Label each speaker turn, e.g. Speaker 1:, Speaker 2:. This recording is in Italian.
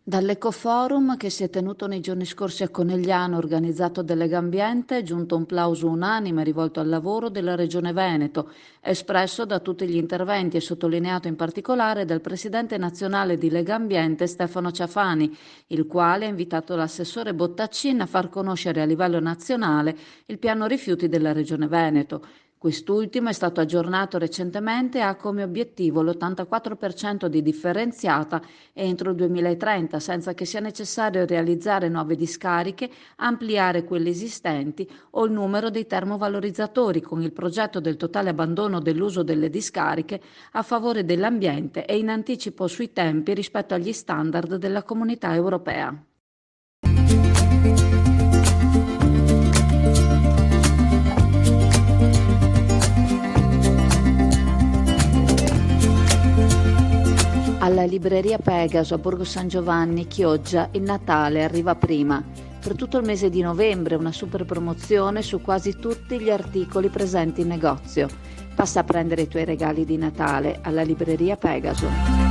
Speaker 1: Dall'Ecoforum che si è tenuto nei giorni scorsi a Conegliano, organizzato da Legambiente, è giunto un plauso unanime rivolto al lavoro della Regione Veneto, espresso da tutti gli interventi e sottolineato in particolare dal presidente nazionale di Legambiente Stefano Ciafani, il quale ha invitato l'assessore Bottaccin a far conoscere a livello nazionale il piano rifiuti della Regione Veneto. Quest'ultimo è stato aggiornato recentemente e ha come obiettivo l'84% di differenziata entro il 2030, senza che sia necessario realizzare nuove discariche, ampliare quelle esistenti o il numero dei termovalorizzatori, con il progetto del totale abbandono dell'uso delle discariche a favore dell'ambiente e in anticipo sui tempi rispetto agli standard della Comunità Europea. Alla libreria Pegaso a Borgo San Giovanni, Chioggia, il Natale arriva prima. Per tutto il mese di novembre una super promozione su quasi tutti gli articoli presenti in negozio. Passa a prendere i tuoi regali di Natale alla libreria Pegaso.